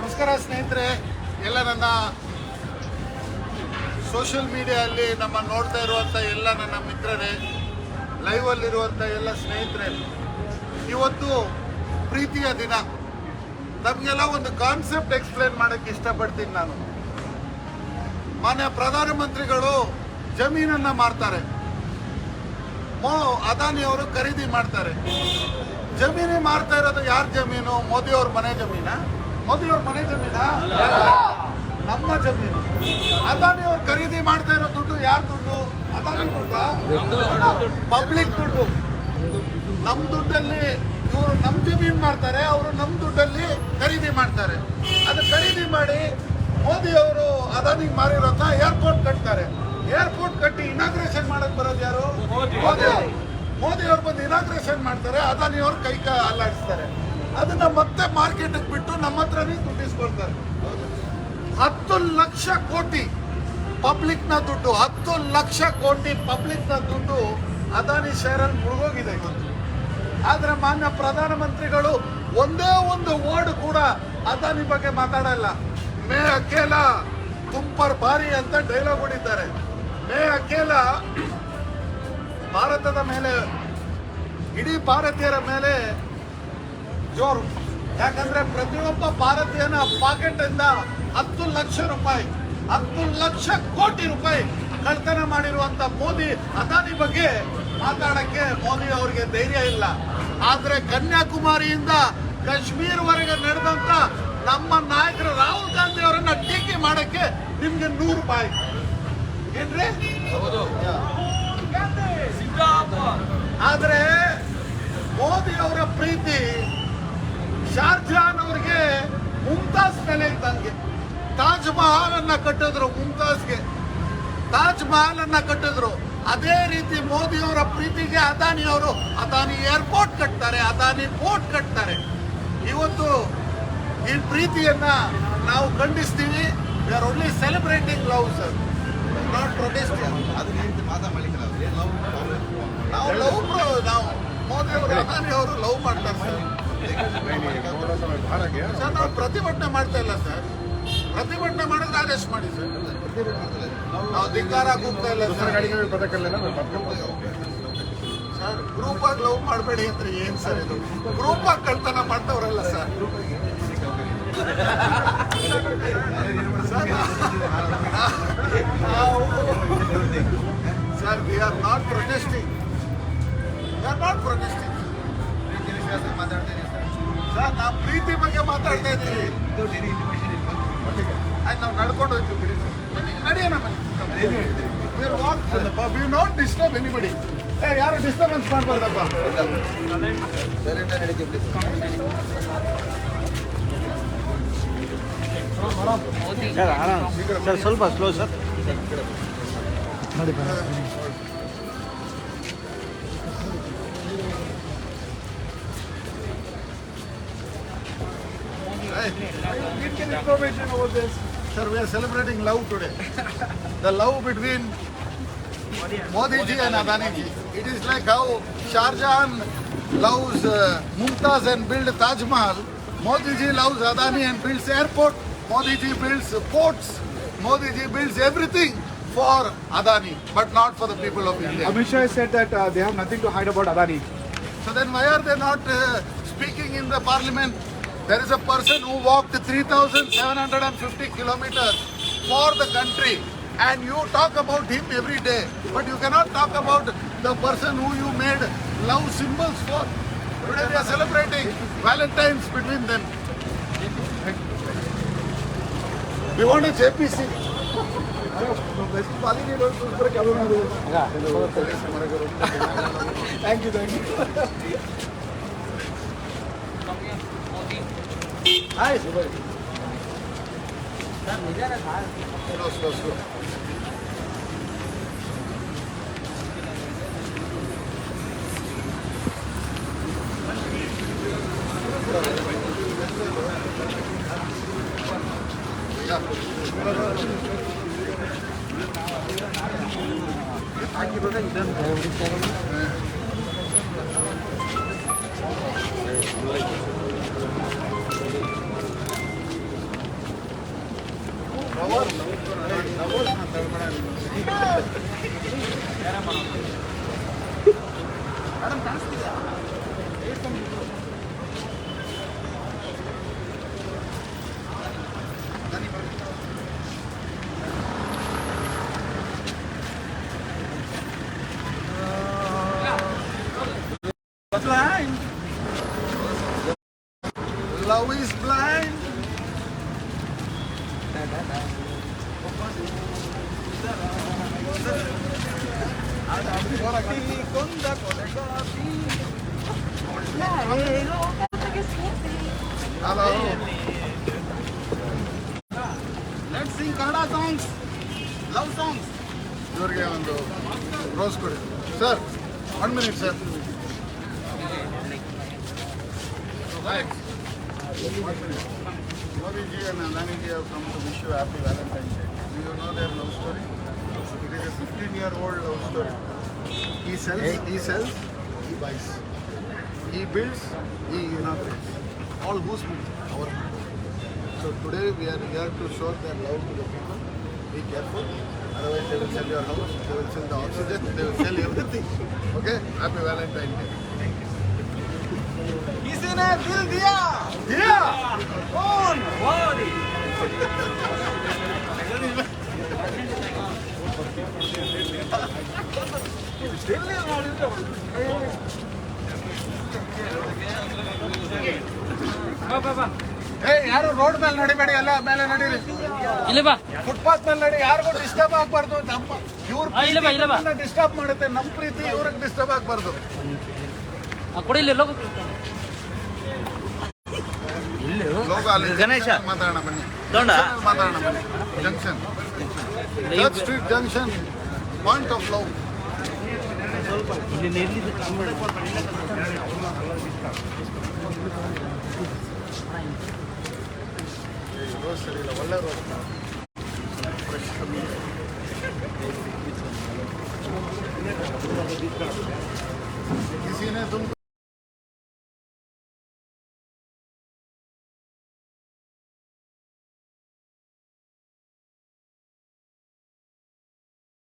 ನಮಸ್ಕಾರ ಸ್ನೇಹಿತರೆ, ಎಲ್ಲ ನನ್ನ ಸೋಷಿಯಲ್ ಮೀಡಿಯಲ್ಲಿ ನಮ್ಮ ನೋಡ್ತಾ ಇರುವಂಥ ಎಲ್ಲ ನನ್ನ ಮಿತ್ರರೇ, ಲೈವಲ್ಲಿರುವಂಥ ಎಲ್ಲ ಸ್ನೇಹಿತರೆ, ಇವತ್ತು ಪ್ರೀತಿಯ ದಿನ. ನಮಗೆಲ್ಲ ಒಂದು ಕಾನ್ಸೆಪ್ಟ್ ಎಕ್ಸ್ಪ್ಲೇನ್ ಮಾಡೋಕ್ಕೆ ಇಷ್ಟಪಡ್ತೀನಿ ನಾನು. ಮಾನ್ಯ ಪ್ರಧಾನಮಂತ್ರಿಗಳು ಜಮೀನನ್ನು ಮಾರ್ತಾರೆ, ಅದಾನಿ ಅವರು ಖರೀದಿ ಮಾಡ್ತಾರೆ. ಜಮೀನು ಮಾರ್ತಾ ಇರೋದು ಯಾರ ಜಮೀನು? ಮೋದಿಯವ್ರ ಮನೆ ಜಮೀನ? ಮೋದಿಯವ್ರ ಮನೆ ಜಮೀನ? ನಮ್ಮ ಜಮೀನು. ಅದಾನಿ ಅವ್ರು ಖರೀದಿ ಮಾಡ್ತಾ ಇರೋ ದುಡ್ಡು ಯಾರ ದುಡ್ಡು? ಅದಾನಿ ದುಡ್ಡು, ಪಬ್ಲಿಕ್ ದುಡ್ಡು. ನಮ್ಮ ದುಡ್ಡಲ್ಲಿ ಇವರು ನಮ್ಮ ಜಮೀನು ಮಾಡ್ತಾರೆ, ಅವರು ನಮ್ಮ ದುಡ್ಡಲ್ಲಿ ಖರೀದಿ ಮಾಡ್ತಾರೆ. ಅದು ಖರೀದಿ ಮಾಡಿ ಮೋದಿ ಅವರು ಅದಾನಿಗೆ ಮಾರಿರೋಂಥ ಏರ್ಪೋರ್ಟ್ ಕಟ್ತಾರೆ. ಏರ್ಪೋರ್ಟ್ ಕಟ್ಟಿ ಇನಾಗ್ರೇಷನ್ ಮಾಡಕ್ ಬರೋದು ಯಾರು? ಮೋದಿ ಅವ್ರು ಬಂದು ಇನಾಗ್ರೇಷನ್ ಮಾಡ್ತಾರೆ, ಅದಾನಿ ಅವ್ರು ಕೈ ಅಲ್ಲಾಡಿಸ್ತಾರೆ. ಅದನ್ನ ಮತ್ತೆ ಮಾರ್ಕೆಟ್ಗೆ ಬಿಟ್ಟು ನಮ್ಮ ಹತ್ರನೇ ದುಡ್ಡಿಸ್ಕೊಳ್ತಾರೆ. 10 ಲಕ್ಷ ಕೋಟಿ ಪಬ್ಲಿಕ್ನ ದುಡ್ಡು, 10 ಲಕ್ಷ ಕೋಟಿ ಪಬ್ಲಿಕ್ನ ದುಡ್ಡು ಅದಾನಿ ಶೇರಲ್ಲಿ ಮುಳುಗೋಗಿದೆ ಇವತ್ತು. ಆದ್ರೆ ಮಾನ್ಯ ಪ್ರಧಾನಮಂತ್ರಿಗಳು ಒಂದೇ ಒಂದು ವರ್ಡ್ ಕೂಡ ಅದಾನಿ ಬಗ್ಗೆ ಮಾತಾಡಲ್ಲ. ಮೇ ಅಕೇಲ ತುಂಬರ್ ಭಾರಿ ಅಂತ ಡೈಲಾಗ್ ಹೊಡಿತಾರೆ. ಮೇ ಅಕೇಲ ಭಾರತದ ಮೇಲೆ, ಇಡೀ ಭಾರತೀಯರ ಮೇಲೆ ಜೋರು. ಯಾಕಂದ್ರೆ ಪ್ರತಿಯೊಬ್ಬ ಭಾರತೀಯನ ಪಾಕೆಟ್ ಇಂದ 10 ಲಕ್ಷ ರೂಪಾಯಿ, 10 ಲಕ್ಷ ಕೋಟಿ ರೂಪಾಯಿ ಕಳ್ತನ ಮಾಡಿರುವಂತ ಮೋದಿ ಅದಾನಿ ಬಗ್ಗೆ ಮಾತಾಡಕ್ಕೆ ಮೋದಿ ಅವರಿಗೆ ಧೈರ್ಯ ಇಲ್ಲ. ಆದ್ರೆ ಕನ್ಯಾಕುಮಾರಿಯಿಂದ ಕಾಶ್ಮೀರವರೆಗೆ ನಡೆದಂತ ನಮ್ಮ ನಾಯಕರು ರಾಹುಲ್ ಗಾಂಧಿ ಅವರನ್ನ ಟೀಕೆ ಮಾಡಕ್ಕೆ ನಿಮ್ಗೆ 100 ರೂಪಾಯಿ ಏನ್ರಿ? ಆದ್ರೆ ಮೋದಿ ಅವರ ಪ್ರೀತಿ ಶಾರ್ಜಾನ್ ಅವ್ರಿಗೆ ಮುಮ್ತಾಜ್ ಮೇಲೆ ಇದ್ದಂಗೆ. ತಾಜ್ ಮಹಲ್ ಅನ್ನ ಕಟ್ಟಿದ್ರು, ಮುಮ್ತಾಜ್ಗೆ ತಾಜ್ ಮಹಲ್ ಅನ್ನ ಕಟ್ಟಿದ್ರು. ಅದೇ ರೀತಿ ಮೋದಿ ಅವರ ಪ್ರೀತಿಗೆ ಅದಾನಿ ಅವರು ಅದಾನಿ ಏರ್ಪೋರ್ಟ್ ಕಟ್ತಾರೆ, ಅದಾನಿ ಪೋರ್ಟ್ ಕಟ್ತಾರೆ. ಇವತ್ತು ಈ ಪ್ರೀತಿಯನ್ನ ನಾವು ಖಂಡಿಸ್ತೀವಿ. We are only celebrating love sir, not protesting. ನಾವು ಲವ್, ನಾವು ಮೋದಿ ಅವರು ಅದಾನಿ ಅವರು ಲವ್ ಮಾಡ್ತಾರೆ ಸರ್. ನಾವು ಪ್ರತಿಭಟನೆ ಮಾಡ್ತಾ ಇಲ್ಲ ಸರ್. ಪ್ರತಿಭಟನೆ ಮಾಡಿದ್ರೆ ಆದೇಶ ಮಾಡಿ ಸರ್. ನಾವು ಧಿಕ್ಕಾರ ಕೂಗ್ತಾ ಇಲ್ಲ ಸರ್. ಸರ್ ಗ್ರೂಪ್ ಆಗಿ ಲವ್ ಮಾಡಬೇಡಿ ಅಂದ್ರೆ ಏನ್ ಸರ್ ಇದು? ಗ್ರೂಪ್ ಆಗಿ ಕಳ್ತನ ಮಾಡ್ತವ್ರಲ್ಲ sir. Sir we are not protesting, we are not protesting sir. ನಾವು ಪ್ರೀತಿ ಬಗ್ಗೆ ಮಾತಾಡ್ತಾ ಇದ್ದೀವಿ. ಆಯ್ತು, ನಾವು ನಡ್ಕೊಂಡು ಹೋಗ್ತೀವಿ ಬಿಡಿ ಸರ್. ನಡೆಯೋಣ ವಿ ನಾಟ್ ಡಿಸ್ಟರ್ಬ್ ಎನಿಬಡಿ. ಯಾರು ಡಿಸ್ಟರ್ಬೆನ್ಸ್ ಮಾಡಬಾರ್ದಪ್ಪ. ಸರ್ ಸ್ವಲ್ಪ ಸ್ಲೋ ಸರ್ ನೋಡಿ. Information over this. Sir, we are celebrating love today. The love between Modi ji and Adani ji. It is like how Shah Jahan loves Mumtaz and builds Taj Mahal. Modi ji loves Adani and builds airport. Modi ji builds ports. Modi ji builds everything for Adani, but not for the people of India. Amit Shah said that they have nothing to hide about Adani. So then why are they not speaking in the parliament? There is a person who walked 3,750 kilometers for the country, and you talk about him every day, but you cannot talk about the person who you made love symbols for. Today we are celebrating Valentines between them. We want a JPC. Thank you. Hi. Slow. Madam ಕಾಣಿಸ್ತಿದ್ಯಾ? Blind. Love is blind. Hello. Let's sing Kannada songs. Love songs. ಇವರಿಗೆ ಒಂದು rose ಕೊಡಿ sir. 1 minute sir. Modi ji and Adani ji have come to wish you happy Valentine Day. Do you know their love story? It is a 15-year-old love story. He sells, he buys. He builds, he inaugurates. All whose money? Our money. So today we are here to show their love to the people. Be careful, otherwise they will sell your house, they will sell the oxygen, they will sell everything. Okay? Happy Valentine Day. किसी ने दिल दिया कौन ಯಾರು road ಮೇಲೆ ನಡಿಬೇಡಿ, ಎಲ್ಲ ಮೇಲೆ ನಡೀರಿ. ಫುಟ್ಪಾತ್ ಮೇಲೆ ನಡಿ, ಯಾರಿಗೂ ಡಿಸ್ಟರ್ಬ್ ಆಗ್ಬಾರ್ದು. ನಮ್ಮ ಇವ್ರ ಡಿಸ್ಟರ್ಬ್ ಮಾಡುತ್ತೆ, ನಮ್ಮ ಪ್ರೀತಿ ಇವ್ರಿಗೆ ಡಿಸ್ಟರ್ಬ್ ಆಗ್ಬಾರ್ದು. ಗಣೇಶ ಮಾತಾಡೋಣ ಬನ್ನಿ, ಮಾತಾಡೋಣ ಬನ್ನಿ. Junction, church street junction, point of love. Road ಸರಿ ಇಲ್ಲ, ಒಳ್ಳೆ ರೋಡ್.